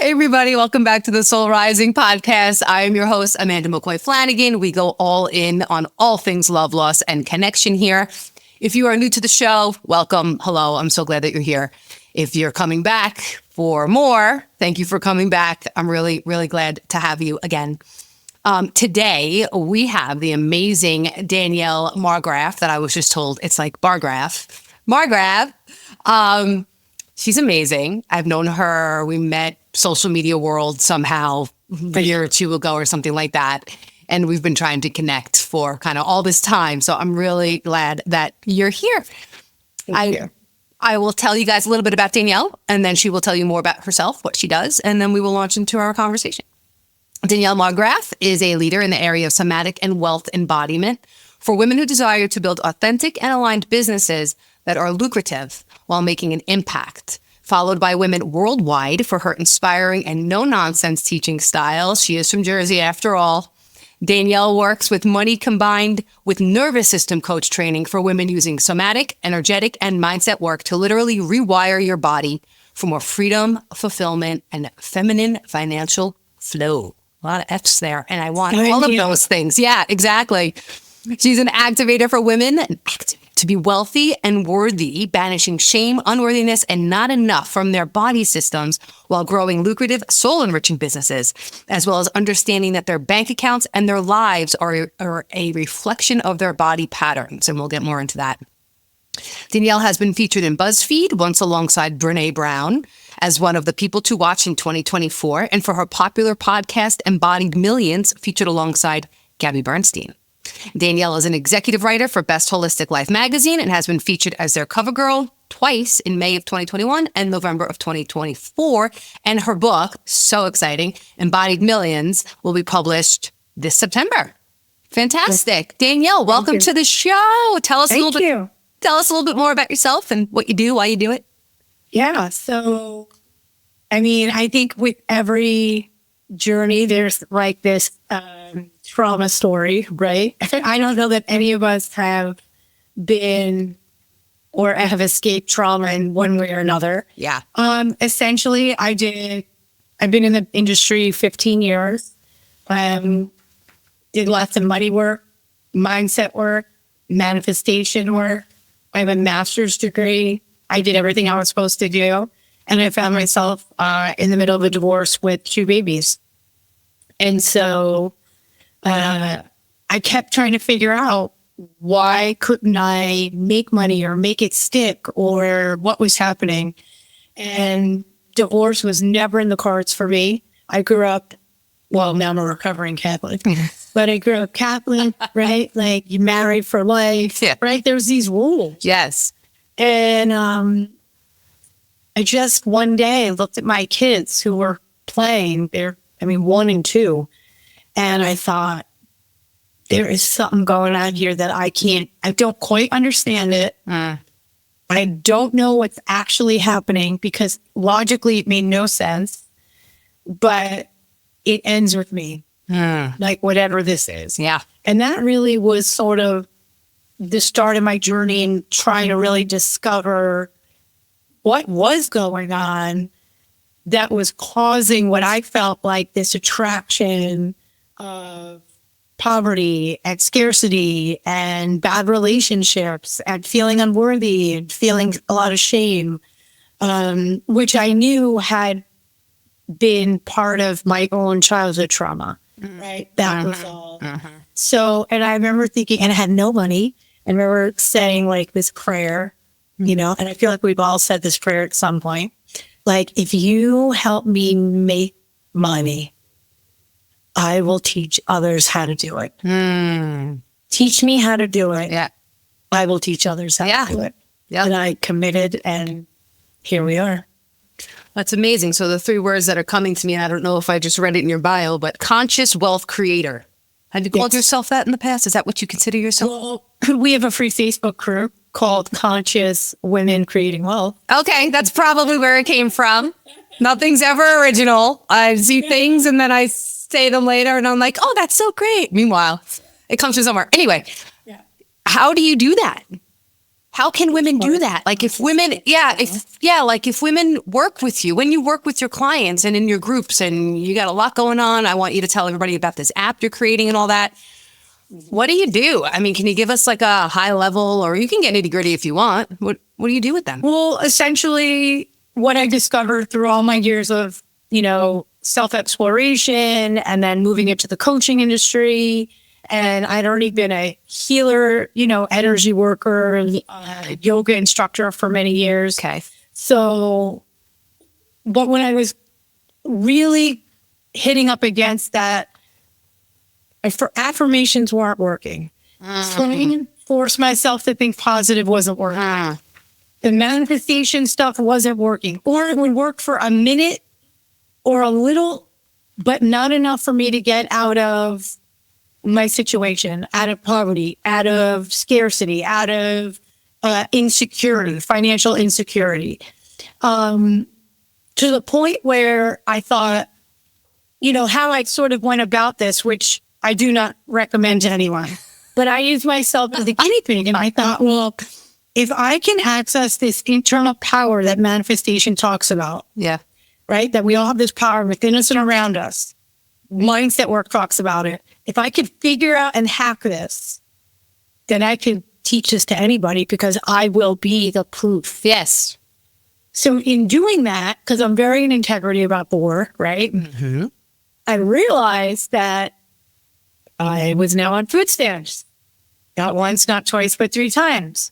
Hey, everybody. Welcome back to the Soul Rising podcast. I am your host, Amanda McCoy-Flanagan. We go all in on all things love, loss, and connection here. If you are new to the show, welcome. Hello. I'm so glad that you're here. If you're coming back for more, thank you for coming back. I'm really, really glad to have you again. Today, we have the amazing Danielle Marggraf that I was just told it's like Marggraf. She's amazing. I've known her. We met social media world somehow a year or two ago or something like that. And we've been trying to connect for kind of all this time. So I'm really glad that you're here. Thank you. I will tell you guys a little bit about Danielle, and then she will tell you more about herself, what she does, and then we will launch into our conversation. Danielle Marggraf is a leader in the area of somatic and wealth embodiment for women who desire to build authentic and aligned businesses that are lucrative while making an impact, followed by women worldwide for her inspiring and no-nonsense teaching style. She is from Jersey, after all. Danielle works with money combined with nervous system coach training for women using somatic, energetic, and mindset work to literally rewire your body for more freedom, fulfillment, and feminine financial flow. A lot of F's there, and I want all of those things. Yeah, exactly. She's an activator for women to be wealthy and worthy, banishing shame, unworthiness, and not enough from their body systems while growing lucrative, soul-enriching businesses, as well as understanding that their bank accounts and their lives are a reflection of their body patterns. And we'll get more into that. Danielle has been featured in BuzzFeed, once alongside Brene Brown, as one of the people to watch in 2024, and for her popular podcast, Embodied Millions, featured alongside Gabby Bernstein. Danielle is an executive writer for Best Holistic Life magazine and has been featured as their cover girl twice in May of 2021 and November of 2024. And her book, so exciting, Embodied Millions, will be published this September. Fantastic. Danielle, welcome to the show. Tell us a little bit more about yourself and what you do, why you do it. Yeah. So, I think with every journey, there's like this trauma story, right? I don't know that any of us have been or have escaped trauma in one way or another. Yeah. Essentially, I've been in the industry 15 years. Did lots of money work, mindset work, manifestation work. I have a master's degree. I did everything I was supposed to do. And I found myself in the middle of a divorce with 2 babies. And so I kept trying to figure out why couldn't I make money or make it stick or what was happening. And divorce was never in the cards for me. I grew up, well, now I'm a recovering Catholic, but I grew up Catholic, right? Like you married for life, right? There's these rules. Yes. And I just one day looked at my kids who were playing. They're 1 and 2. And I thought, there is something going on here that I don't quite understand it. I don't know what's actually happening because logically it made no sense, but it ends with me, like whatever this is. Yeah. And that really was sort of the start of my journey in trying to really discover what was going on that was causing what I felt like this attraction of poverty and scarcity and bad relationships and feeling unworthy and feeling a lot of shame, which I knew had been part of my own childhood trauma, right? That was all. So, and I remember thinking, and I had no money, and I remember saying like this prayer, and I feel like we've all said this prayer at some point, like, if you help me make money, I will teach others how to do it. Teach me how to do it. Yeah. I will teach others how to do it. Yeah. And I committed, and here we are. That's amazing. So the 3 words that are coming to me, I don't know if I just read it in your bio, but conscious wealth creator. Have you called yourself that in the past? Is that what you consider yourself? Well, we have a free Facebook group called Conscious Women Creating Wealth. Okay, that's probably where it came from. Nothing's ever original. I see things and then I say them later and I'm like, oh, that's so great. Meanwhile, it comes from somewhere. Anyway, how do you do that? how can women do that? Like if women, like if women work with you, when you work with your clients and in your groups and you got a lot going on, I want you to tell everybody about this app you're creating and all that. What do you do? I mean, can you give us like a high level, or you can get nitty gritty if you want. What do you do with them? Well, essentially what I discovered through all my years of, self-exploration and then moving into the coaching industry. And I'd already been a healer, energy worker, yoga instructor for many years. Okay. So, but when I was really hitting up against that, affirmations weren't working. Trying to force myself to think positive wasn't working. The manifestation stuff wasn't working. Or it would work for a minute or a little, but not enough for me to get out of my situation, out of poverty, out of scarcity, out of insecurity, financial insecurity. To the point where I thought, how I sort of went about this, which I do not recommend to anyone, but I use myself as a guinea pig. And I thought, well, if I can access this internal power that manifestation talks about, right? That we all have this power within us and around us. Mindset work talks about it. If I could figure out and hack this, then I can teach this to anybody because I will be the proof. Yes. So in doing that, because I'm very in integrity about the work, right? Mm-hmm. I realized that I was now on food stamps. Not once, not twice, but 3 times.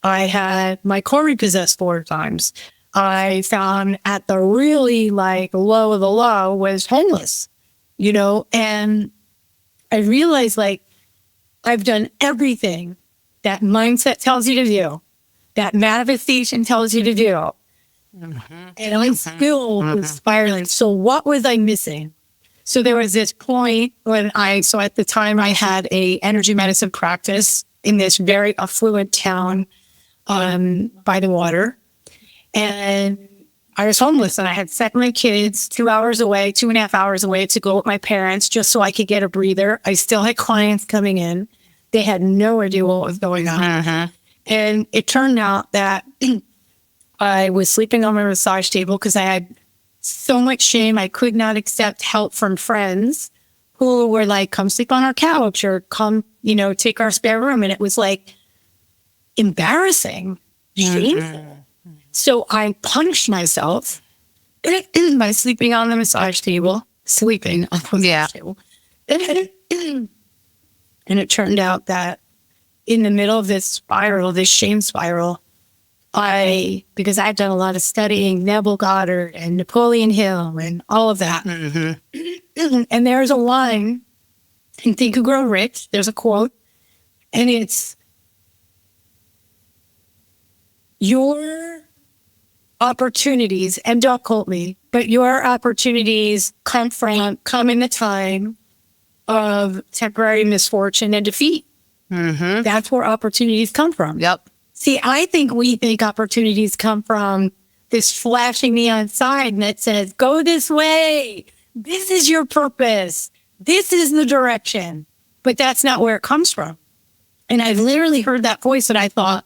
I had my car repossessed 4 times. I found at the really low of the low was homeless, and I realized I've done everything that mindset tells you to do, that manifestation tells you to do. Mm-hmm. And I still was spiraling. So what was I missing? So there was this point when at the time I had a energy medicine practice in this very affluent town by the water. And I was homeless and I had sent my kids 2.5 hours away to go with my parents just so I could get a breather. I still had clients coming in. They had no idea what was going on. Uh-huh. And it turned out that I was sleeping on my massage table because I had so much shame. I could not accept help from friends who were like, come sleep on our couch or come, take our spare room. And it was embarrassing, shameful. So I punished myself by sleeping on the massage table, table. And it turned out that in the middle of this spiral, this shame spiral, because I've done a lot of studying Neville Goddard and Napoleon Hill and all of that. Mm-hmm. And there's a line in Think and Grow Rich, there's a quote, and it's, your opportunities, and don't quote me, but your opportunities come in the time of temporary misfortune and defeat. Mm-hmm. That's where opportunities come from. Yep. See, I think we think opportunities come from this flashing neon sign that says, go this way. This is your purpose. This is the direction. But that's not where it comes from. And I literally heard that voice and I thought,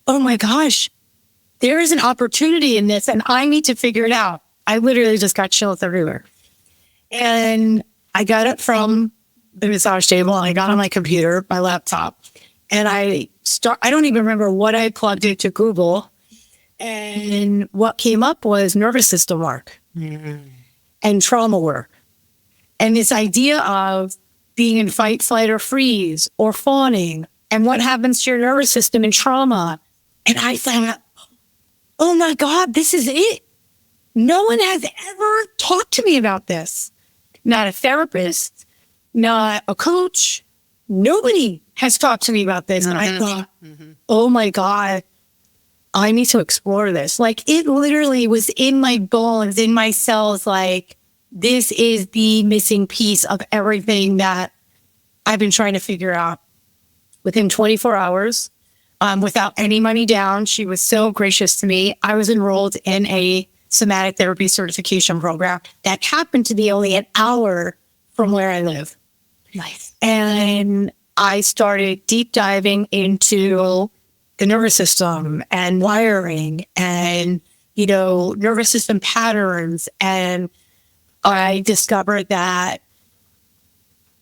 oh my gosh, there is an opportunity in this and I need to figure it out. I literally just got chills everywhere. And I got it from the massage table. I got on my computer, my laptop, and I don't even remember what I plugged into Google. And what came up was nervous system work and trauma work. And this idea of being in fight, flight, or freeze or fawning and what happens to your nervous system in trauma. And I thought, oh my God, this is it. No one has ever talked to me about this. Not a therapist, not a coach. Nobody has talked to me about this. And I thought, oh my God, I need to explore this. It literally was in my bones, in my cells. This is the missing piece of everything that I've been trying to figure out. Within 24 hours, without any money down, she was so gracious to me. I was enrolled in a somatic therapy certification program that happened to be only an hour from where I live. Nice. And I started deep diving into the nervous system and wiring and, nervous system patterns. And I discovered that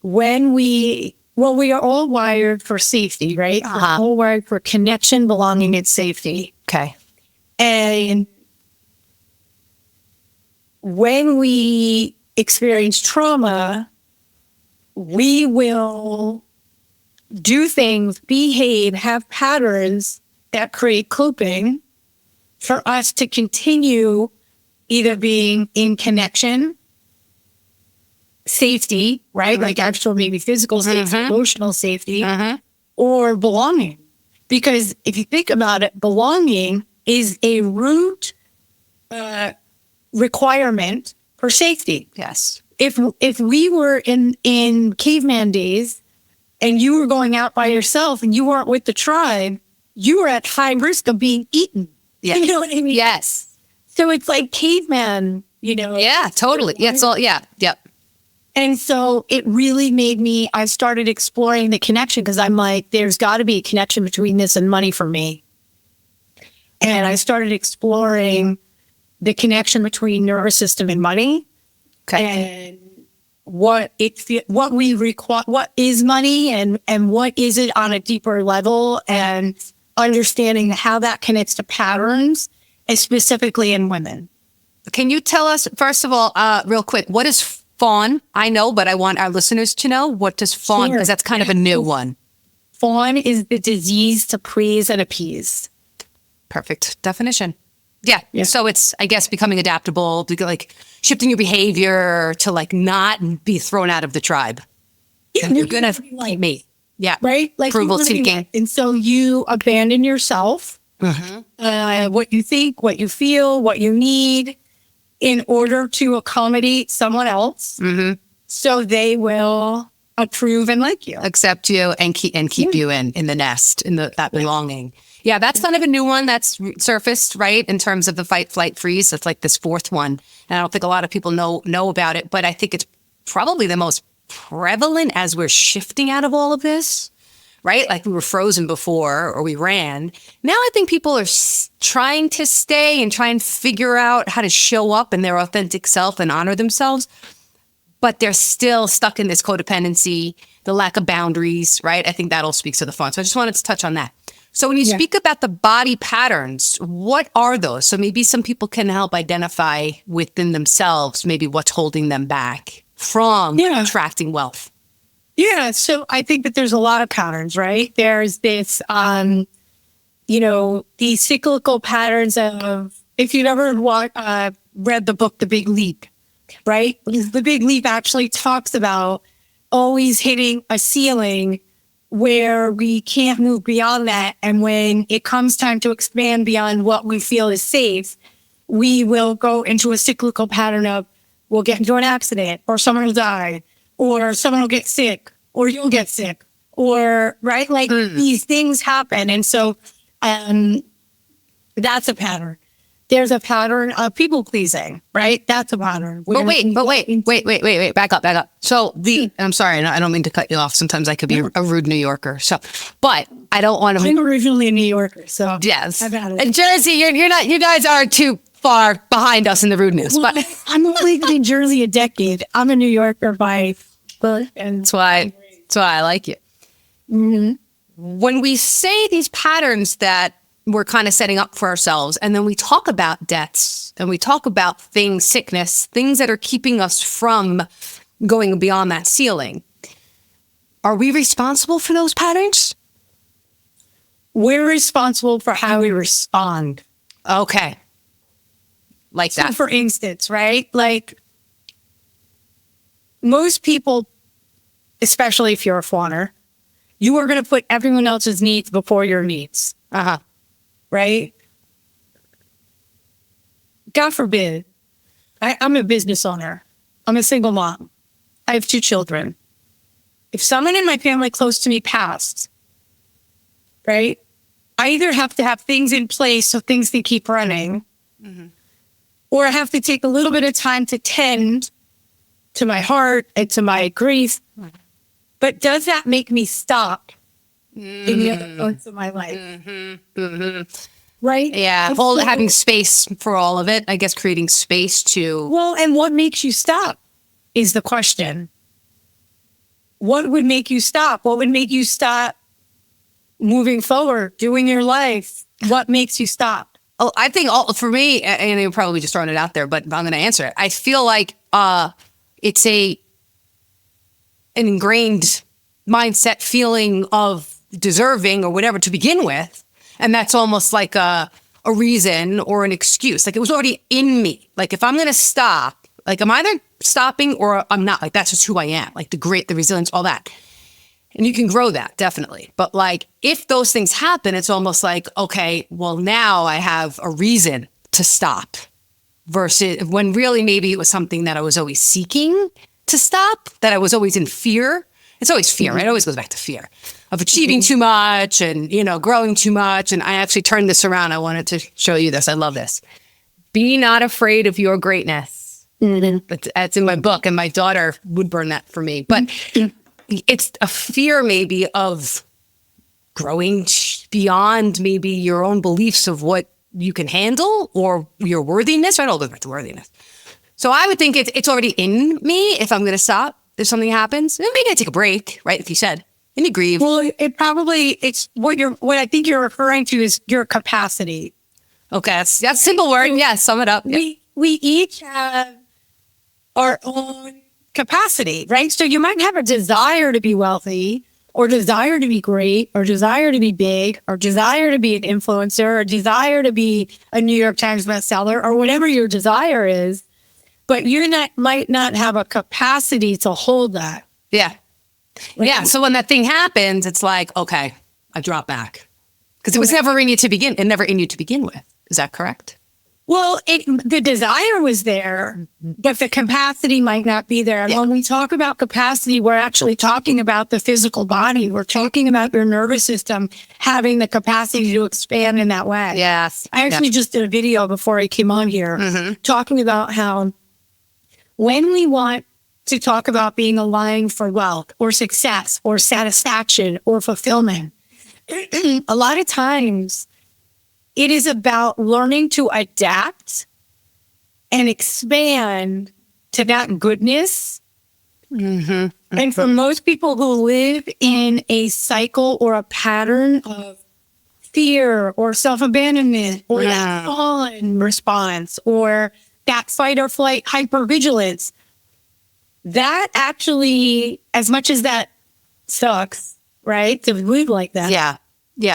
we are all wired for safety, right? We're all wired for connection, belonging, and safety. Okay. And when we experience trauma, we will do things, behave, have patterns that create coping for us to continue either being in connection, safety, right? Like actual maybe physical safety, emotional safety, or belonging. Because if you think about it, belonging is a root requirement for safety. Yes. If we were in caveman days and you were going out by yourself and you weren't with the tribe, you were at high risk of being eaten. Yes. You know what I mean? Yes. So it's like caveman, Yeah, totally. Yeah, it's all, yeah, yep. And so it really made me, I started exploring the connection because I'm like, there's got to be a connection between this and money for me. And I started exploring the connection between nervous system and money. Okay. And what we require, what is money and what is it on a deeper level, and understanding how that connects to patterns, and specifically in women. Can you tell us, first of all, real quick, what is fawn? I know, but I want our listeners to know, what does fawn, because that's kind of a new one. Fawn is the disease to please and appease. Perfect definition. Yeah. So it's, I guess, becoming adaptable, like shifting your behavior to like not be thrown out of the tribe. Yeah, you're going to like me. Yeah. Right? Like approval seeking. And so you abandon yourself, what you think, what you feel, what you need in order to accommodate someone else. So they will approve and like you. Accept you and keep you in the nest, in that belonging. Yeah, that's kind of a new one that's surfaced, right? In terms of the fight, flight, freeze. It's like this fourth one. And I don't think a lot of people know about it, but I think it's probably the most prevalent as we're shifting out of all of this, right? Like we were frozen before or we ran. Now I think people are trying to stay and try and figure out how to show up in their authentic self and honor themselves. But they're still stuck in this codependency, the lack of boundaries, right? I think that all speaks to the fawn. So I just wanted to touch on that. So when you speak about the body patterns, what are those? So maybe some people can help identify within themselves, maybe what's holding them back from attracting wealth. Yeah. So I think that there's a lot of patterns, right? There's this, these cyclical patterns of, if you've ever read the book, The Big Leap, right? The Big Leap actually talks about always hitting a ceiling where we can't move beyond that. And when it comes time to expand beyond what we feel is safe, we will go into a cyclical pattern of, we'll get into an accident, or someone will die, or someone will get sick, or you'll get sick, or, right? Like these things happen. And so that's a pattern. There's a pattern of people pleasing, right? That's a pattern. But wait, back up. So I'm sorry, I don't mean to cut you off. Sometimes I could be a rude New Yorker. So, but I don't want to. I'm originally a New Yorker, so yes. I've had it. And Jersey, you're not. You guys are too far behind us in the rudeness. Well, but I'm only in Jersey a decade. I'm a New Yorker by birth, and that's why I like you. When we say these patterns that we're kind of setting up for ourselves, and then we talk about deaths and we talk about things, sickness, things that are keeping us from going beyond that ceiling. Are we responsible for those patterns? We're responsible for how we respond. Okay. Like that. So for instance, right? Like most people, especially if you're a fawner, you are going to put everyone else's needs before your needs. Right? God forbid. I'm a business owner. I'm a single mom. I have 2 children. If someone in my family close to me passed, right, I either have to have things in place so things can keep running, or I have to take a little bit of time to tend to my heart and to my grief. But does that make me stop in the other parts of my life. Right? Yeah. And Well, so- having space for all of it, I guess creating space to, Well, and what makes you stop is the question. What would make you stop? What would make you stop moving forward, doing your life? What makes you stop? oh, I think for me, and you're probably just throwing it out there, but I'm going to answer it. I feel like it's an ingrained mindset feeling of deserving or whatever to begin with. And that's almost like a reason or an excuse. Like it was already in me. Like if I'm going to stop, like I'm either stopping or I'm not. Like that's just who I am. Like the resilience, all that. And you can grow that, definitely. But like if those things happen, it's almost like, okay, well now I have a reason to stop versus when really maybe it was something that I was always seeking to stop, that I was always in fear. It's always fear, right? It always goes back to fear of achieving too much and, growing too much. And I actually turned this around. I wanted to show you this. I love this. Be not afraid of your greatness. That's in my book, and my daughter would burn that for me. But it's a fear maybe of growing beyond maybe your own beliefs of what you can handle or your worthiness. Right? All goes back to worthiness. So I would think it's already in me if I'm going to stop. If something happens, maybe I take a break, right? Like you said, and you grieve. Well, it's what I think you're referring to is your capacity. Okay, that's a simple word. Yeah, sum it up. Yeah. We each have our own capacity, right? So you might have a desire to be wealthy, or desire to be great, or desire to be big, or desire to be an influencer, or desire to be a New York Times bestseller, or whatever your desire is. But might not have a capacity to hold that. Yeah. Yeah. So when that thing happens, it's like, okay, I drop back. Because it was never in you to begin. It never in you to begin with. Is that correct? Well, the desire was there, but the capacity might not be there. And when we talk about capacity, we're actually talking about the physical body. We're talking about your nervous system having the capacity to expand in that way. Yes. I actually just did a video before I came on here talking about how when we want to talk about being aligned for wealth or success or satisfaction or fulfillment, a lot of times it is about learning to adapt and expand to that goodness. And for most people who live in a cycle or a pattern of fear or self-abandonment or that fallen response or that fight or flight hypervigilance, that actually, as much as that sucks, right, to live like that, Yeah.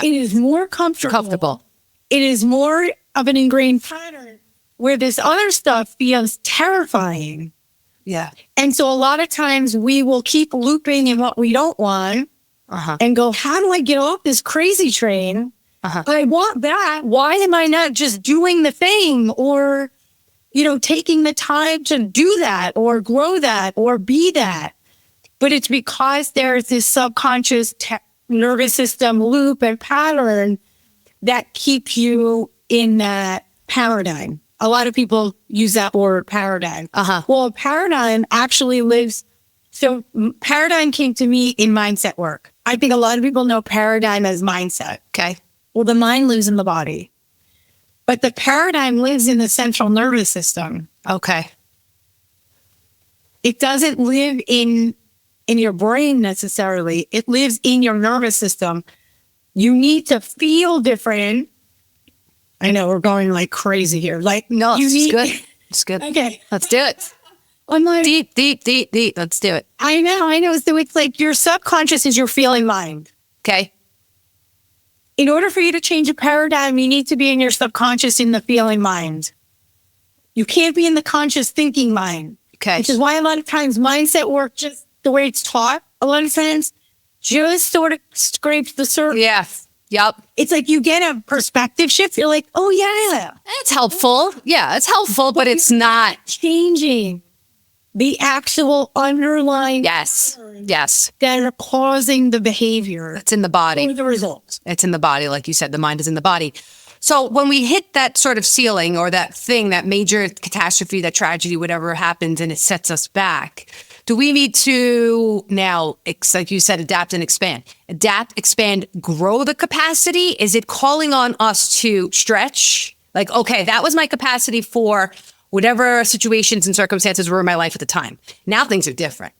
it is more comfortable. It is more of an ingrained pattern where this other stuff feels terrifying. Yeah. And so a lot of times we will keep looping in what we don't want and go, how do I get off this crazy train? I want that. Why am I not just doing the thing or, taking the time to do that or grow that or be that? But it's because there's this subconscious nervous system loop and pattern that keeps you in that paradigm. A lot of people use that word paradigm. Well, a paradigm actually lives. So paradigm came to me in mindset work. I think a lot of people know paradigm as mindset. Okay. Well, the mind lives in the body, but the paradigm lives in the central nervous system. Okay. It doesn't live in your brain necessarily. It lives in your nervous system. You need to feel different. I know we're going like crazy here. Like, No, it's good. It's good. Okay. Let's do it. I'm like, Deep. Let's do it. I know. So it's like your subconscious is your feeling mind. Okay. In order for you to change a paradigm, you need to be in your subconscious in the feeling mind. You can't be in the conscious thinking mind. Okay. Which is why a lot of times mindset work, just the way it's taught, a lot of times just sort of scrapes the surface. Yes. Yep. It's like you get a perspective shift. You're like, oh, yeah. It's helpful. Yeah, it's helpful, but it's not. Changing the actual underlying Yes. Yes. that are causing the behavior It's in the body. or the results. It's in the body. Like you said, the mind is in the body. So when we hit that sort of ceiling or that thing, that major catastrophe, that tragedy, whatever happens, and it sets us back, Do we need to now, like you said, adapt and expand? Adapt, expand, grow the capacity? Is it calling on us to stretch? Like, okay, that was my capacity for whatever situations and circumstances were in my life at the time. Now things are different.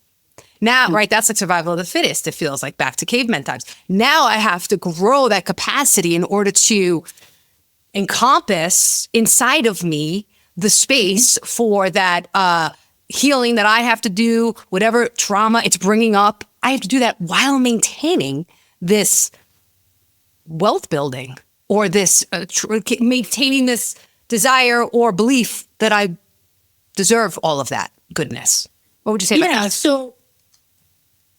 Now, right, that's like survival of the fittest. It feels like back to caveman times. Now I have to grow that capacity in order to encompass inside of me the space for that healing that I have to do, whatever trauma it's bringing up. I have to do that while maintaining this wealth building or this maintaining this desire or belief that I deserve all of that goodness. What would you say about that? Yeah, so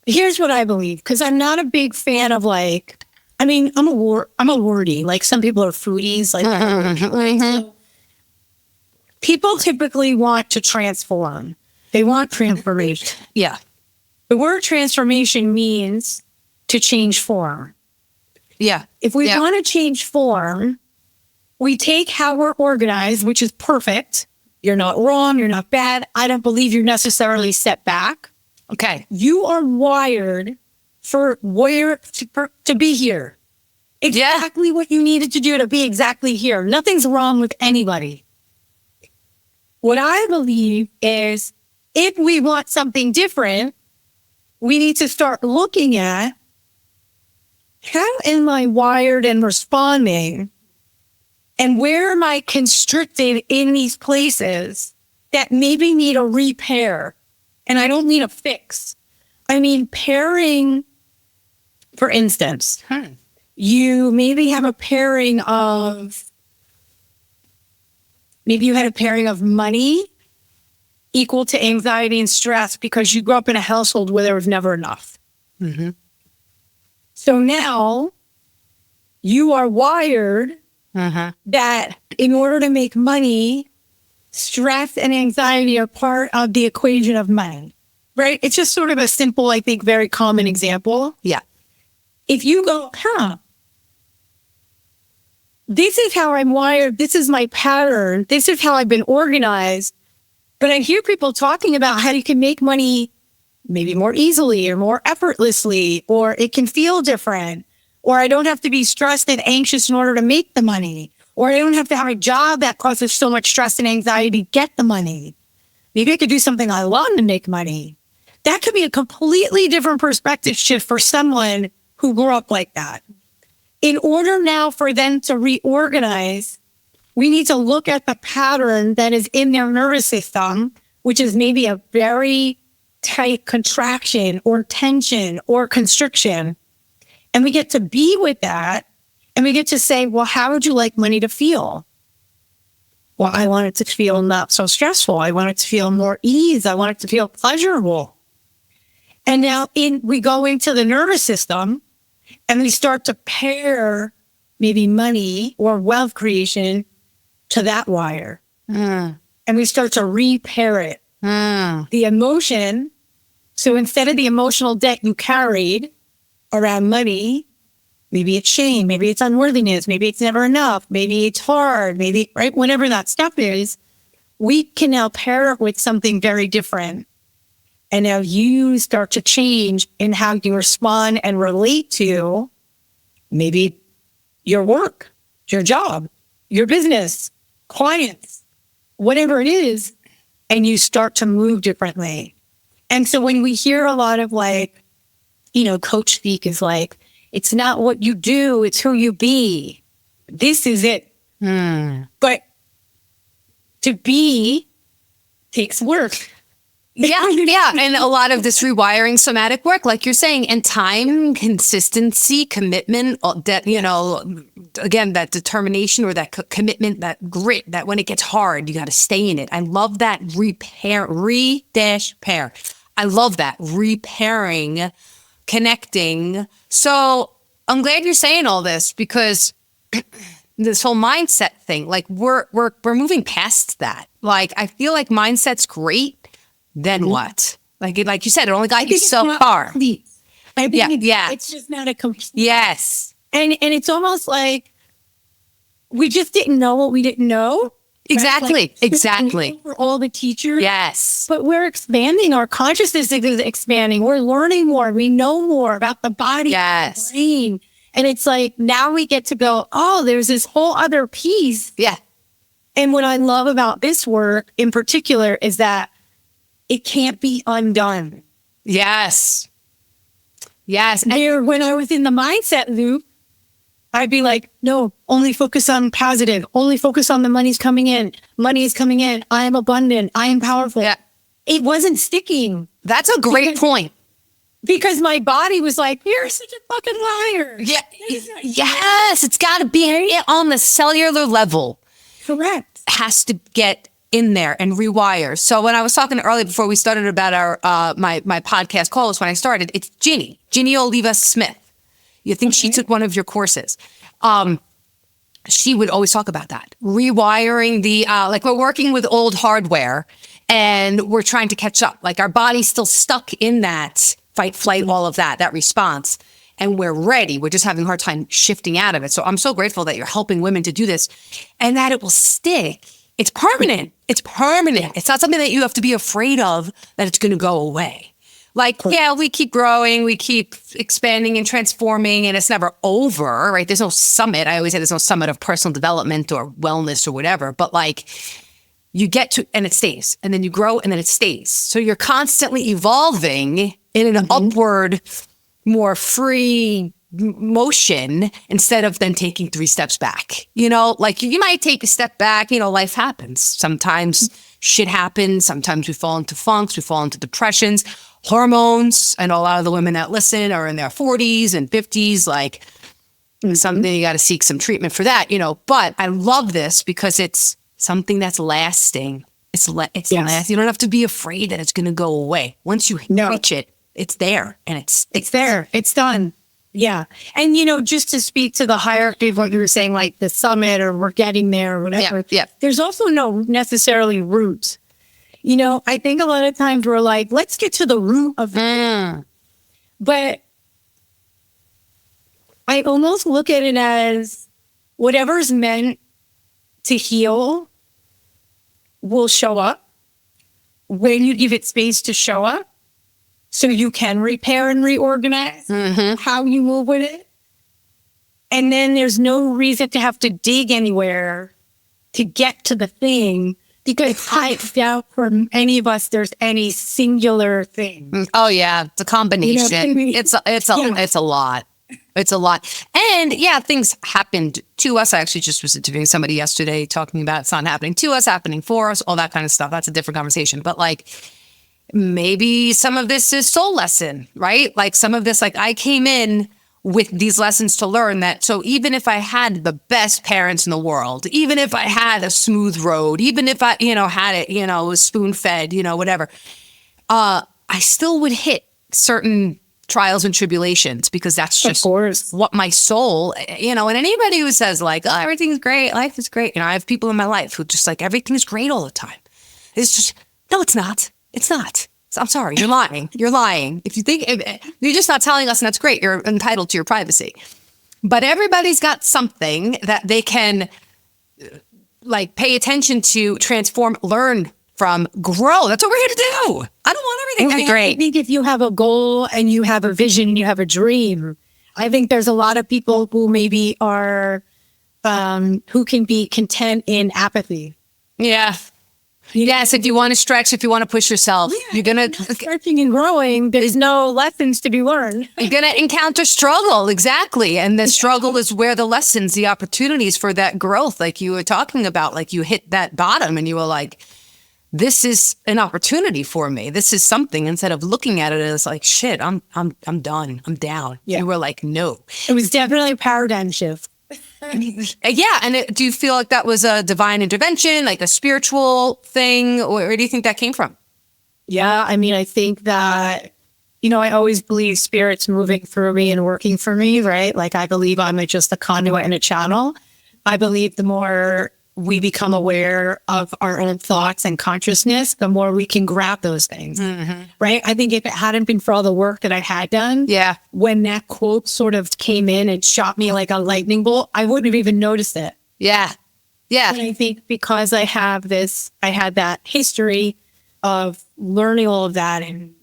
here's what I believe, because I'm not a big fan of like, I mean, I'm a wordy. Like some people are foodies. Like so people typically want to transform. They want transformation. Yeah. The word transformation means to change form. Yeah. If we want to change form, we take how we're organized, which is perfect. You're not wrong. You're not bad. I don't believe you're necessarily set back. Okay. You are wired for to be here. Exactly what you needed to do to be exactly here. Nothing's wrong with anybody. What I believe is if we want something different, we need to start looking at how am I wired and responding, and where am I constricted in these places that maybe need a repair. And I don't mean a fix. I mean pairing, for instance, you maybe have a pairing of, maybe you had a pairing of money equal to anxiety and stress because you grew up in a household where there was never enough. Mm-hmm. So now you are wired that in order to make money, stress and anxiety are part of the equation of money, right? It's just sort of a simple, I think, very common example. Yeah. If you go, this is how I'm wired. This is my pattern. This is how I've been organized. But I hear people talking about how you can make money maybe more easily or more effortlessly, or it can feel different, or I don't have to be stressed and anxious in order to make the money, or I don't have to have a job that causes so much stress and anxiety to get the money. Maybe I could do something I love to make money. That could be a completely different perspective shift for someone who grew up like that. In order now for them to reorganize, we need to look at the pattern that is in their nervous system, which is maybe a very tight contraction or tension or constriction. And we get to be with that. And we get to say, well, how would you like money to feel? Well, I want it to feel not so stressful. I want it to feel more ease. I want it to feel pleasurable. And now we go into the nervous system and we start to pair maybe money or wealth creation to that wire. And we start to repair it. The emotion. So instead of the emotional debt you carried around money, maybe it's shame, maybe it's unworthiness, maybe it's never enough, maybe it's hard, maybe, right? Whatever that stuff is, we can now pair it with something very different. And now you start to change in how you respond and relate to maybe your work, your job, your business, clients, whatever it is, and you start to move differently. And so when we hear a lot of like, coach speak is like, it's not what you do, it's who you be. This is it. But to be takes work. Yeah. And a lot of this rewiring somatic work, like you're saying, and time, consistency, commitment, that, again, that determination or that commitment, that grit, that when it gets hard, you got to stay in it. I love that repair. I love that repairing, connecting. So I'm glad you're saying all this because this whole mindset thing, like we're moving past that. Like, I feel like mindset's great. Then what? Like you said, it only got you so far. It's just not a complete. Yes. And it's almost like we just didn't know what we didn't know. Exactly. Exactly. For all the teachers. Yes. But we're expanding. Our consciousness is expanding. We're learning more. We know more about the body, Yes. the brain. And it's like, now we get to go, oh, there's this whole other piece. Yeah. And what I love about this work in particular is that it can't be undone. Yes. Yes. When I was in the mindset loop, I'd be like, no, only focus on positive. Only focus on the money's coming in. Money is coming in. I am abundant. I am powerful. Yeah. It wasn't sticking. That's a great point. Because my body was like, you're such a fucking liar. Yeah. Yes. It's got to be on the cellular level. Correct. Has to get in there and rewire. So when I was talking earlier before we started about our my podcast call is when I started, it's Jeannie Oliva Smith. You think she took one of your courses. She would always talk about that. Rewiring the, like we're working with old hardware and we're trying to catch up. Like our body's still stuck in that fight, flight, all of that response. And we're ready. We're just having a hard time shifting out of it. So I'm so grateful that you're helping women to do this and that it will stick. It's permanent. It's permanent. It's not something that you have to be afraid of that it's going to go away. Like, yeah, we keep growing, we keep expanding and transforming, and it's never over, right? There's no summit. I always say there's no summit of personal development or wellness or whatever, but like you get to, and it stays, and then you grow, and then it stays. So you're constantly evolving in an upward, more free motion instead of then taking 3 steps back. You know, like you might take a step back, you know, life happens. Sometimes shit happens. Sometimes we fall into funks, we fall into depressions. Hormones, and a lot of the women that listen are in their 40s and 50s, like something you got to seek some treatment for that, you know. But I love this because it's something that's lasting. It's last. You don't have to be afraid that it's going to go away. Once you reach it, it's there, and it's there. It's done. Yeah. And, you know, just to speak to the hierarchy of what you were saying, like the summit or we're getting there or whatever, there's also no necessarily route. You know, I think a lot of times we're like, let's get to the root of it. But I almost look at it as whatever's meant to heal will show up when you give it space to show up so you can repair and reorganize how you move with it. And then there's no reason to have to dig anywhere to get to the thing. Because I doubt for any of us there's any singular thing. Oh yeah, it's a combination. You know what I mean? It's a lot. It's a lot. And yeah, things happened to us. I actually just was interviewing somebody yesterday talking about it's not happening to us, happening for us, all that kind of stuff. That's a different conversation. But like maybe some of this is soul lesson, right? Like some of this, like I came in with these lessons to learn that. So even if I had the best parents in the world, even if I had a smooth road, even if I, you know, had it, you know, was spoon fed, you know, whatever, I still would hit certain trials and tribulations because that's just what my soul, you know, and anybody who says like, oh, everything's great, life is great. You know, I have people in my life who just like, everything's great all the time. It's just, no, it's not. It's not. I'm sorry, you're lying. You're lying. If you think you're just not telling us, and that's great. You're entitled to your privacy. But everybody's got something that they can like pay attention to, transform, learn from, grow. That's what we're here to do. I don't want everything to be great. I think if you have a goal and you have a vision, you have a dream. I think there's a lot of people who maybe are who can be content in apathy. Yeah. Yes, if you want to stretch, if you want to push yourself, you're going to... Stretching and growing, there's no lessons to be learned. You're going to encounter struggle, exactly. And the struggle is where the lessons, the opportunities for that growth, like you were talking about, like you hit that bottom and you were like, this is an opportunity for me. This is something, instead of looking at it as like, shit, I'm done. I'm down. Yeah. You were like, no. It was definitely a paradigm shift. Yeah. And do you feel like that was a divine intervention, like a spiritual thing? Or where do you think that came from? Yeah. I mean, I think that, you know, I always believe spirit's moving through me and working for me, right? Like I believe I'm just a conduit and a channel. I believe the more we become aware of our own thoughts and consciousness, the more we can grab those things, right? I think if it hadn't been for all the work that I had done, when that quote sort of came in and shot me like a lightning bolt, I wouldn't have even noticed it. Yeah. Yeah. And I think because I had that history of learning all of that and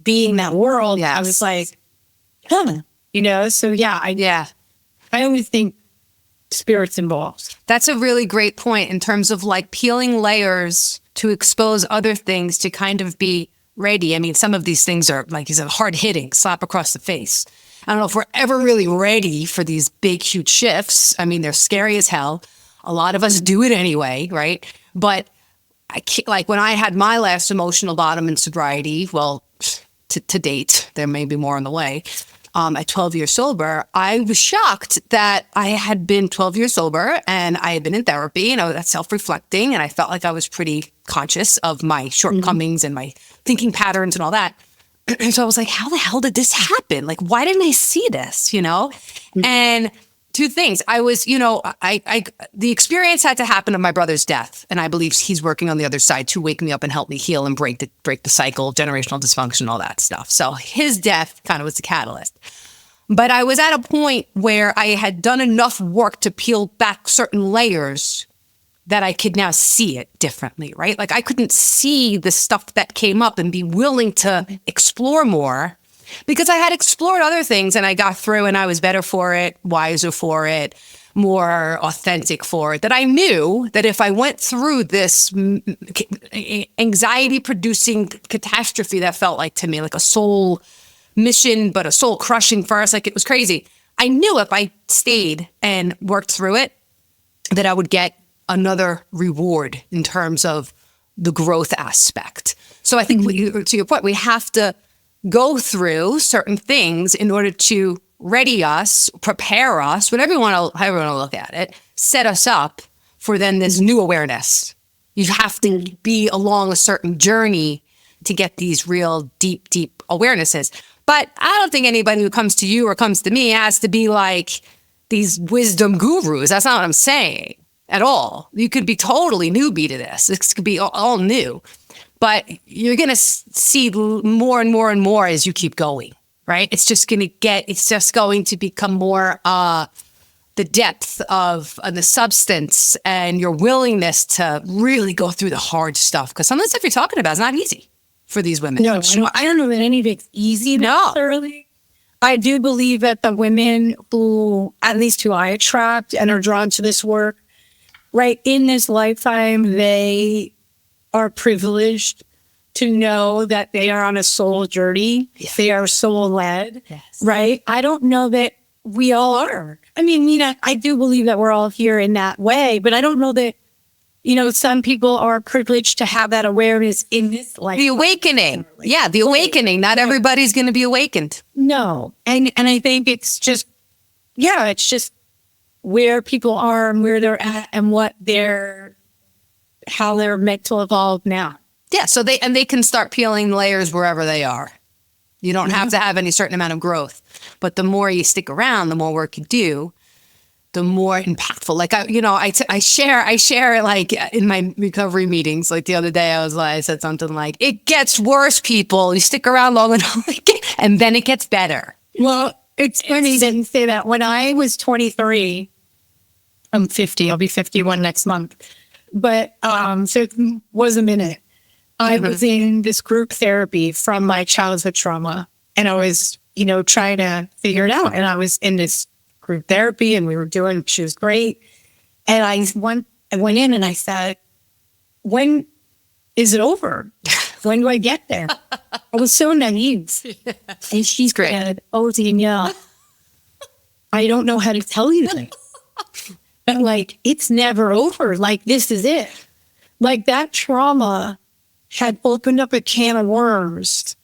being that world, I was like, so Yeah. I always think spirit's involved. That's a really great point in terms of like peeling layers to expose other things to kind of be ready. I mean, some of these things are, like you said, hard hitting, slap across the face. I don't know if we're ever really ready for these big, huge shifts. I mean, they're scary as hell. A lot of us do it anyway, right? But I can't, like when I had my last emotional bottom in sobriety, well, to date, there may be more on the way. At 12 years sober, I was shocked that I had been 12 years sober and I had been in therapy and I was self-reflecting and I felt like I was pretty conscious of my shortcomings and my thinking patterns and all that. And so I was like, how the hell did this happen? Like, why didn't I see this, And two things. I was, the experience had to happen of my brother's death. And I believe he's working on the other side to wake me up and help me heal and break the cycle, generational dysfunction, all that stuff. So his death kind of was the catalyst. But I was at a point where I had done enough work to peel back certain layers that I could now see it differently, right? Like I couldn't see the stuff that came up and be willing to explore more because I had explored other things and I got through and I was better for it, wiser for it, more authentic for it. That I knew that if I went through this anxiety-producing catastrophe that felt like to me like a soul mission, but a soul crushing first, like it was crazy. I knew if I stayed and worked through it, that I would get another reward in terms of the growth aspect. So I think, to your point, we have to go through certain things in order to ready us, prepare us, however you want to look at it, set us up for then this new awareness. You have to be along a certain journey to get these real deep, deep awarenesses. But I don't think anybody who comes to you or comes to me has to be like these wisdom gurus. That's not what I'm saying at all. You could be totally newbie to this. This could be all new. But you're going to see more and more and more as you keep going, right? It's just going to become more the depth of the substance and your willingness to really go through the hard stuff. Because some of the stuff you're talking about is not easy for these women. No, I don't know that any of it's easy necessarily. I do believe that the women who, at least who I attract and are drawn to this work, right, in this lifetime, they are privileged to know that they are on a soul journey. Yes. They are soul-led, right? I don't know that we all are. I mean, I do believe that we're all here in that way, but I don't know that, some people are privileged to have that awareness in this life. The awakening. Yeah, the awakening. Not everybody's going to be awakened. No. And I think it's just, it's just where people are and where they're at and how they're meant to evolve now. Yeah, so they can start peeling layers wherever they are. You don't have to have any certain amount of growth. But the more you stick around, the more work you do, the more impactful. Like, I share like in my recovery meetings, like the other day, I said something like, it gets worse, people. You stick around long enough and then it gets better. Well, it's funny that you say that. When I was 23, I'm 50, I'll be 51 next month. But so it was a minute. I was in this group therapy from my childhood trauma. And I was, trying to figure it out. And I was in this group therapy and she was great. And I went in and I said, when is it over? When do I get there? I was so naive. And she said, oh, Danielle, I don't know how to tell you this. But like, it's never over. Like, this is it. Like, that trauma had opened up a can of worms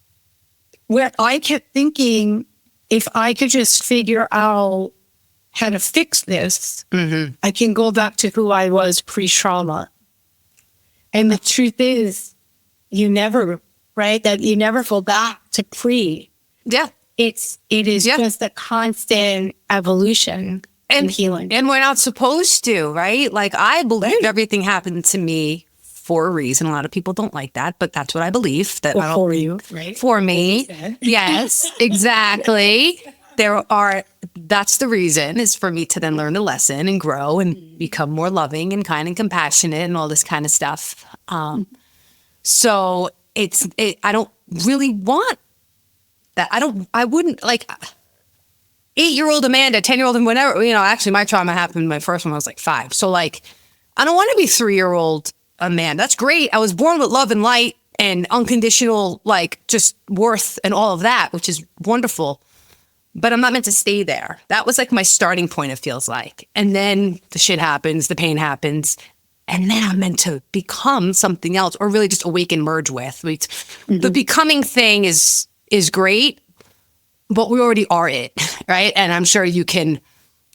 where I kept thinking, if I could just figure out how to fix this, I can go back to who I was pre-trauma. And the truth is, you never go back to pre. Yeah. It is just a constant evolution and healing. And we're not supposed to, right? Like, I believe everything happened to me for a reason. A lot of people don't like that, but that's what I believe. That for you, right? For me. Yes, exactly. that's the reason, is for me to then learn the lesson and grow and become more loving and kind and compassionate and all this kind of stuff. So I don't really want that. I wouldn't like 8-year-old Amanda, 10-year-old and whatever, actually my trauma happened, my first one, I was like 5. So like, I don't want to be 3-year-old Amanda. That's great. I was born with love and light and unconditional, like just worth and all of that, which is wonderful. But I'm not meant to stay there. That was like my starting point, it feels like. And then the shit happens, the pain happens. And then I'm meant to become something else, or really just awaken, merge with. The becoming thing is great, but we already are it, right? And I'm sure you can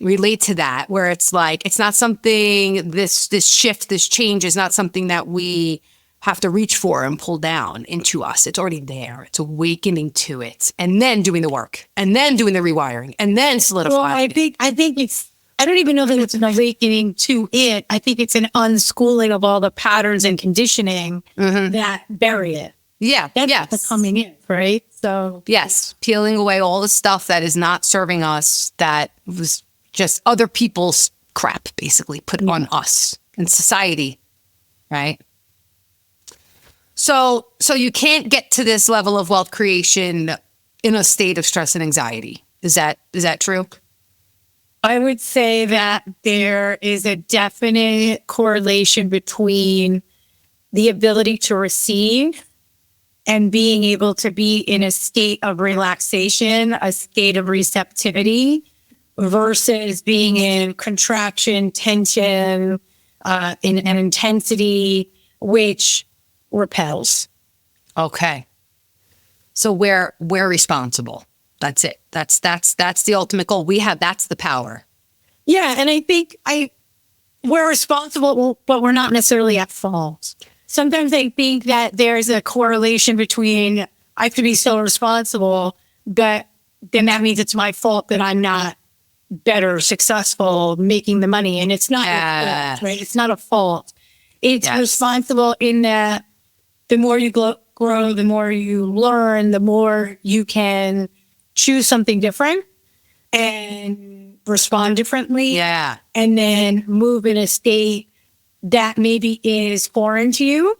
relate to that, where it's like, it's not something, this shift, this change is not something that we have to reach for and pull down into us. It's already there. It's awakening to it, and then doing the work, and then doing the rewiring, and then solidifying. Well, I think it's, I don't even know that it's an awakening to it. I think it's an unschooling of all the patterns and conditioning that bury it. Yeah. That's coming in, right? So yes, peeling away all the stuff that is not serving us, that was just other people's crap, basically put on us and society, right? So you can't get to this level of wealth creation in a state of stress and anxiety. Is that true? I would say that there is a definite correlation between the ability to receive and being able to be in a state of relaxation, a state of receptivity, versus being in contraction, tension, in an intensity, which repels. Okay. So we're responsible. That's it. That's the ultimate goal. That's the power. Yeah. And I think we're responsible, but we're not necessarily at fault. Sometimes I think that there's a correlation between, I have to be so responsible, but then that means it's my fault that I'm not better, successful, making the money. And it's not your fault, right? It's not a fault. It's responsible in that the more you grow, the more you learn, the more you can choose something different and respond differently. Yeah. And then move in a state that maybe is foreign to you,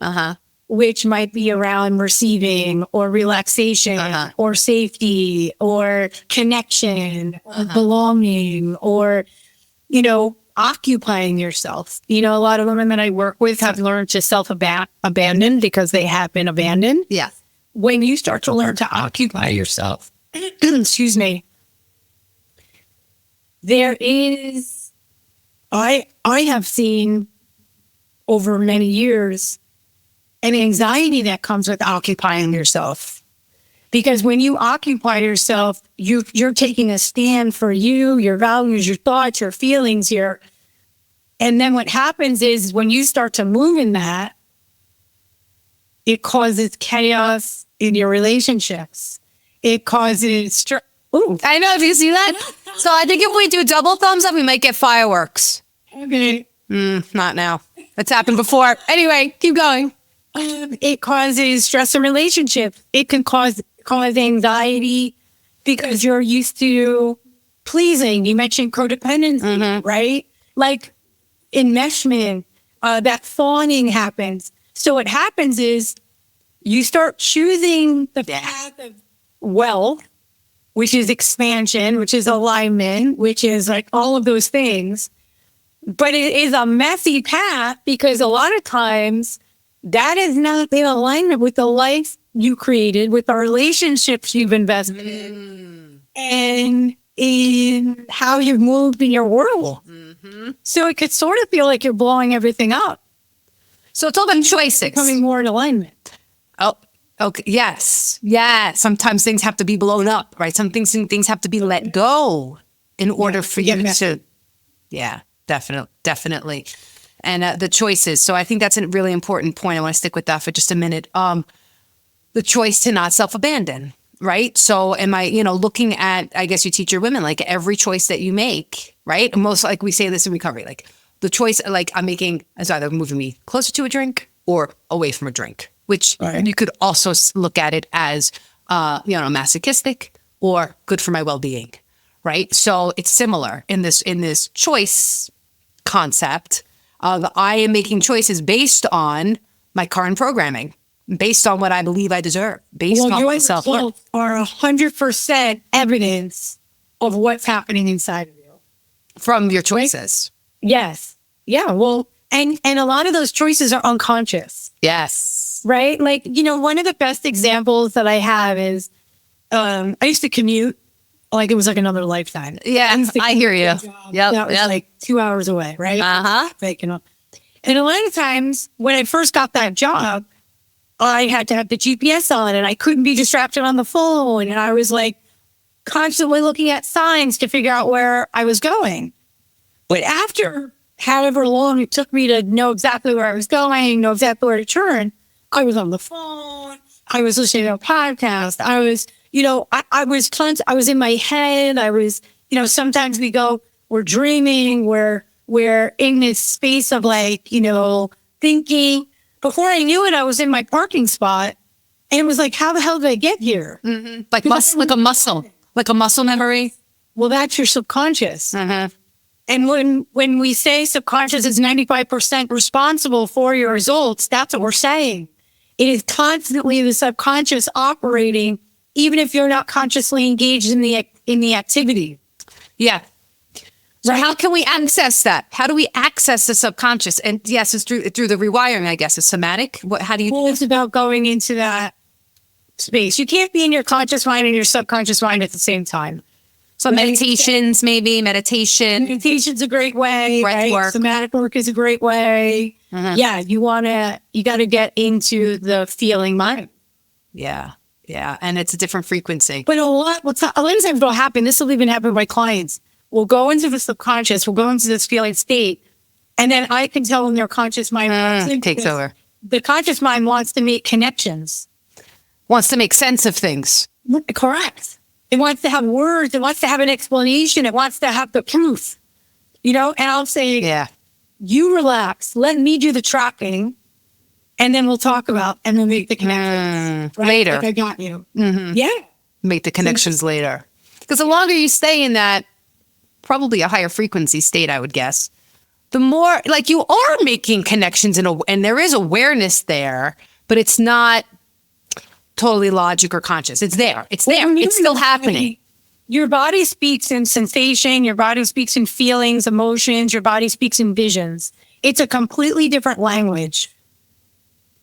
which might be around receiving or relaxation or safety or connection or belonging or, occupying yourself. A lot of women that I work with have learned to self-abandon because they have been abandoned. Yeah. When you start to learn to occupy yourself, excuse me, there is, I have seen over many years an anxiety that comes with occupying yourself. Because when you occupy yourself, you're taking a stand for you, your values, your thoughts, your feelings, and then what happens is when you start to move in that, it causes chaos in your relationships. It causes stress. Ooh. I know, if you see that. So I think if we do double thumbs up, we might get fireworks. Okay. Not now. It's happened before. Anyway, keep going. It causes stress in relationships. It can cause anxiety because you're used to pleasing. You mentioned codependency, right? Like enmeshment, that fawning happens. So what happens is you start choosing the path of wealth, which is expansion, which is alignment, which is like all of those things. But it is a messy path because a lot of times that is not in alignment with the life you created, with the relationships you've invested in, and in how you've moved in your world. So it could sort of feel like you're blowing everything up. So it's all about choices. Becoming more in alignment. Oh, okay. Yes. Yeah. Sometimes things have to be blown up, right? Some things have to be let go in order for you to, definitely. And the choices. So I think that's a really important point. I want to stick with that for just a minute. The choice to not self-abandon, right? So am I, looking at, I guess you teach your women, like every choice that you make, right? Most, like we say this in recovery, like the choice, like I'm making is either moving me closer to a drink or away from a drink, which you could also look at it as, masochistic or good for my well-being. right? So it's similar in this choice concept of I am making choices based on my current programming, based on what I believe I deserve, based on your my self-worth. results are 100% evidence of what's happening inside of you. From your choices. Yes. Yeah. Well, and a lot of those choices are unconscious. Yes. Right? Like, one of the best examples that I have is I used to commute like it was like another lifetime. Yeah, I hear you. Yep. That was like 2 hours away, right? Uh-huh. And a lot of times when I first got that job, I had to have the GPS on and I couldn't be distracted on the phone. And I was like constantly looking at signs to figure out where I was going. But after however long it took me to know exactly where I was going, know exactly where to turn, I was on the phone. I was listening to a podcast. I was, I was in my head. I was, sometimes we're dreaming, we're in this space of like, thinking. Before I knew it, I was in my parking spot and it was like, how the hell did I get here? Mm-hmm. Like a muscle memory. Well, that's your subconscious. Uh-huh. And when we say subconscious is 95% responsible for your results, that's what we're saying. It is constantly the subconscious operating, even if you're not consciously engaged in the activity. Yeah. So how can we access that? How do we access the subconscious? And yes, it's through the rewiring, I guess. It's somatic. How do you? Well, it's about going into that space. You can't be in your conscious mind and your subconscious mind at the same time. So meditations, maybe meditation. Meditation's a great way. Breath work. Somatic work is a great way. Uh-huh. Yeah, you got to get into the feeling mind. Yeah. Yeah. And it's a different frequency. But a lot of times will happen. This will even happen with my clients. We'll go into the subconscious. We'll go into this feeling state. And then I can tell when their conscious mind takes over. The conscious mind wants to make connections. Wants to make sense of things. Correct. It wants to have words. It wants to have an explanation. It wants to have the proof. And I'll say, yeah, you relax. Let me do the tracking. And then we'll talk about and then make the connections. Right? Later. Like I got you. Mm-hmm. Yeah. Make the connections later. Because the longer you stay in that, probably a higher frequency state, I would guess, the more like you are making connections and there is awareness there, but it's not totally logic or conscious. It's there. It's there. It's still happening. Your body speaks in sensation. Your body speaks in feelings, emotions. Your body speaks in visions. It's a completely different language.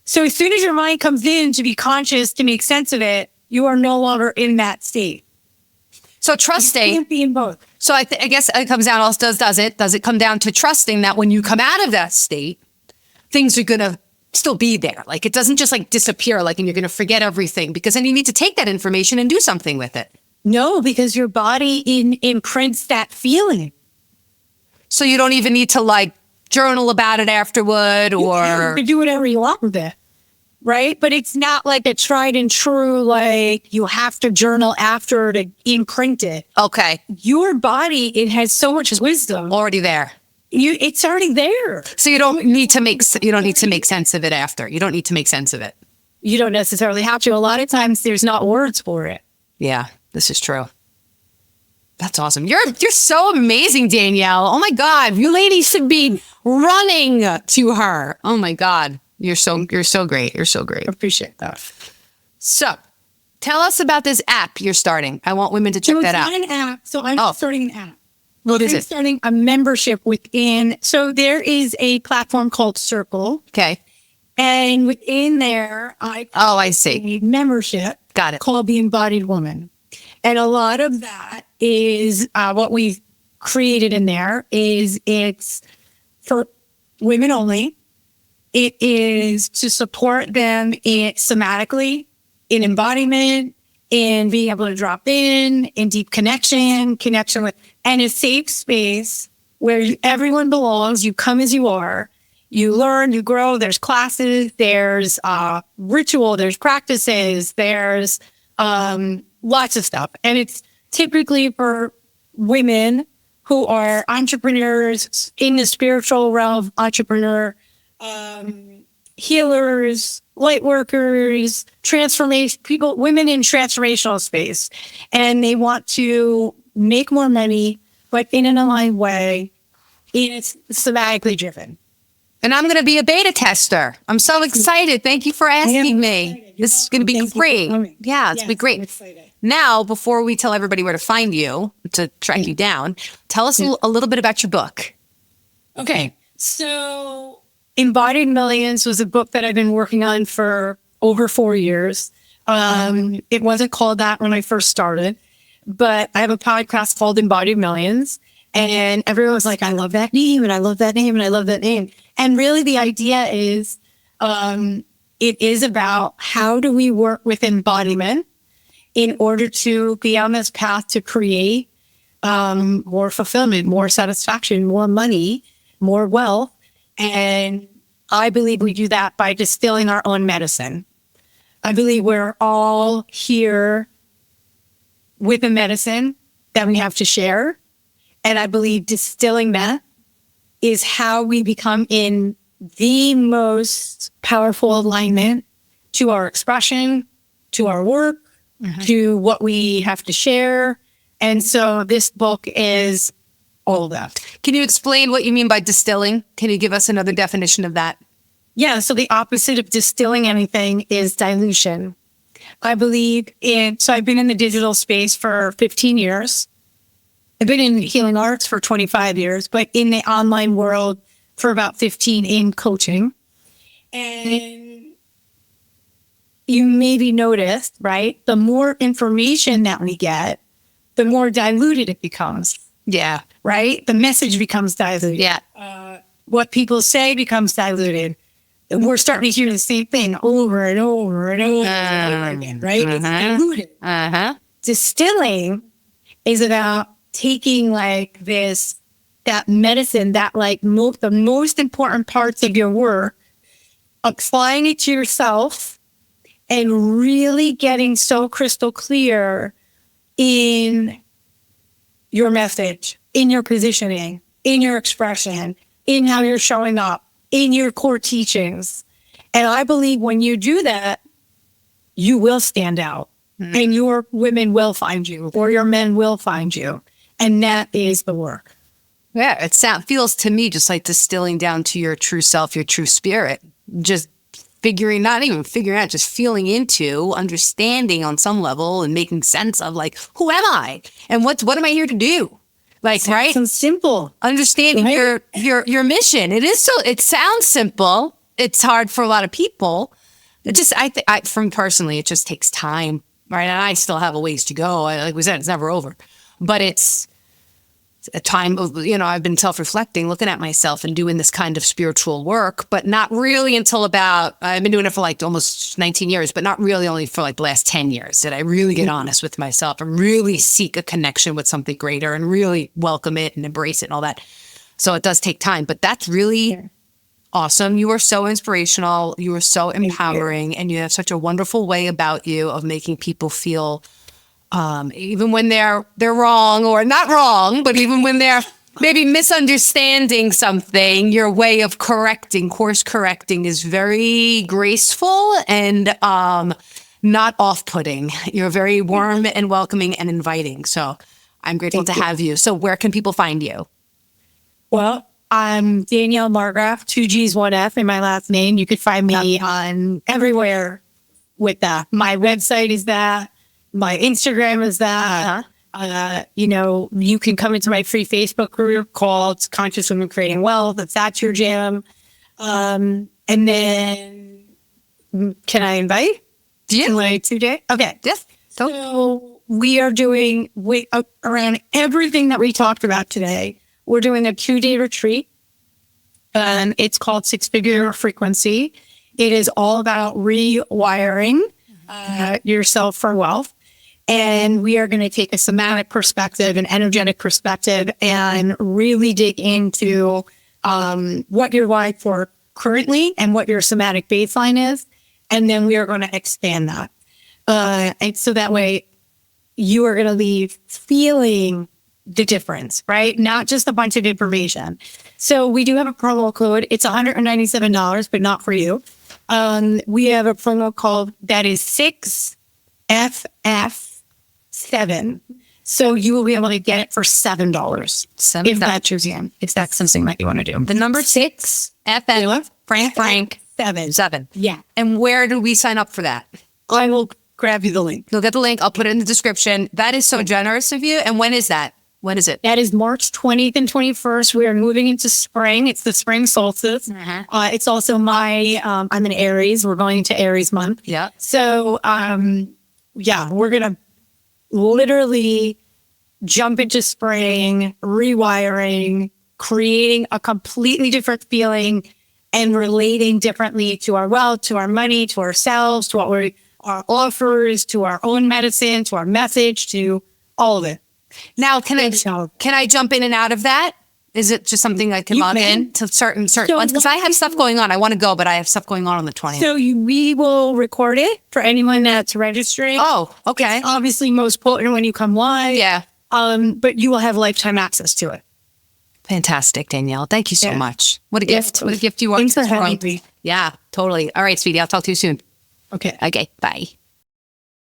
So as soon as your mind comes in to be conscious, to make sense of it, you are no longer in that state. So trusting. You can't be in both. So I guess it comes down, does it come down to trusting that when you come out of that state, things are going to still be there. Like it doesn't just like disappear, like, and you're going to forget everything because then you need to take that information and do something with it. No, because your body imprints that feeling. So you don't even need to like journal about it afterward or do whatever you want with it. Right? But it's not like a tried and true, like you have to journal after to imprint it. Okay. Your body, it has so much wisdom. Already there. It's already there. So you don't need to make sense of it after. You don't need to make sense of it. You don't necessarily have to. A lot of times there's not words for it. Yeah, this is true. That's awesome. You're so amazing, Danielle. Oh my God. You ladies should be running to her. Oh my God. You're so great. You're so great. I appreciate that. So tell us about this app you're starting. I want women to check that out. It's not an app. So I'm starting an app. What is it? I'm starting a membership within. So there is a platform called Circle. Okay. And within there, I see. A membership. Got it. Called the Embodied Woman. And a lot of that is what we've created in there is it's for women only. It is to support them somatically, in embodiment, in being able to drop in deep connection with, and a safe space where everyone belongs. You come as you are. You learn, you grow. There's classes, there's ritual, there's practices, there's lots of stuff. And it's typically for women who are entrepreneurs in the spiritual realm, entrepreneur, healers, light workers, transformation people, women in transformational space, and they want to make more money, but in an aligned way, and it's somatically driven. And I'm going to be a beta tester. I'm so excited. Thank you for asking me. This is going to be great. Yeah, it's going to be great. Now, before we tell everybody where to find you, to track you down, tell us a little bit about your book. Okay. So Embodied Millions was a book that I've been working on for over 4 years. It wasn't called that when I first started, but I have a podcast called Embodied Millions. And everyone was like, I love that name, and I love that name, and I love that name. And really the idea is, it is about how do we work with embodiment in order to be on this path to create more fulfillment, more satisfaction, more money, more wealth. And I believe we do that by distilling our own medicine. I believe we're all here with a medicine that we have to share. And I believe distilling that is how we become in the most powerful alignment to our expression, to our work, to what we have to share. And so this book is all of that. Can you explain what you mean by distilling? Can you give us another definition of that? Yeah, so the opposite of distilling anything is dilution. I believe so I've been in the digital space for 15 years. I've been in healing arts for 25 years, but in the online world for about 15 in coaching. And you maybe noticed, right? The more information that we get, the more diluted it becomes. Yeah. Right? The message becomes diluted. Yeah. What people say becomes diluted. We're starting to hear the same thing over and over and over again, right? It's diluted. Distilling is about taking like that medicine, that like the most important parts of your work, applying it to yourself and really getting so crystal clear in your message, in your positioning, in your expression, in how you're showing up, in your core teachings. And I believe when you do that, you will stand out and your women will find you or your men will find you. And that is the work. Yeah, it feels to me just like distilling down to your true self, your true spirit. Just not even figuring out, just feeling into, understanding on some level and making sense of like, who am I? And what am I here to do? Like, right? So simple. Understanding your mission. It sounds simple. It's hard for a lot of people. It just, from personally, it just takes time, right? And I still have a ways to go. Like we said, it's never over. But it's a time of, I've been self-reflecting, looking at myself and doing this kind of spiritual work, but not really until I've been doing it for like almost 19 years, but not really only for like the last 10 years did I really get honest with myself and really seek a connection with something greater and really welcome it and embrace it and all that. So it does take time, but that's really awesome. You are so inspirational. You are so empowering, and you have such a wonderful way about you of making people feel even when they're wrong or not wrong, but even when they're maybe misunderstanding something, your way of course correcting is very graceful and not off-putting. You're very warm and welcoming and inviting. So I'm grateful to have you. So where can people find you? Well, I'm Danielle Marggraf, 2 G's, 1 F in my last name. You could find me on everywhere with that. My website is that. My Instagram is that. You can come into my free Facebook group called Conscious Women Creating Wealth. If that's your jam. And then, can I invite? Yeah. Today? Okay. Yes. So we are doing around everything that we talked about today. We're doing a 2-day retreat. It's called 6-Figure Frequency. It is all about rewiring yourself for wealth. And we are going to take a somatic perspective, an energetic perspective, and really dig into what you're wired for currently and what your somatic baseline is. And then we are going to expand that. And so that way you are going to leave feeling the difference, right? Not just a bunch of information. So we do have a promo code. It's $197, but not for you. we have a promo code that is 6FF7. So you will be able to get it for $7. If that's your jam. If that's something that you want to do. The number 6 FN Frank 7. Yeah. And where do we sign up for that? I will grab you the link. You'll get the link. I'll put it in the description. That is so generous of you. And when is that? When is it? That is March 20th and 21st. We are moving into spring. It's the spring solstice. It's also I'm an Aries. We're going into Aries month. Yeah. So, we're going to literally jump into spring, rewiring, creating a completely different feeling and relating differently to our wealth, to our money, to ourselves, to our offers, to our own medicine, to our message, to all of it. Now, can I jump in and out of that? Is it just something I can log in to certain ones? Because I have stuff going on. I want to go, but I have stuff going on the 20th. So we will record it for anyone that's registering. Oh, okay. It's obviously most potent when you come live. Yeah. But you will have lifetime access to it. Fantastic, Danielle. Thank you so much. What a gift. What a gift you are. Thanks for having me. Yeah, totally. All right, sweetie. I'll talk to you soon. Okay. Okay, bye.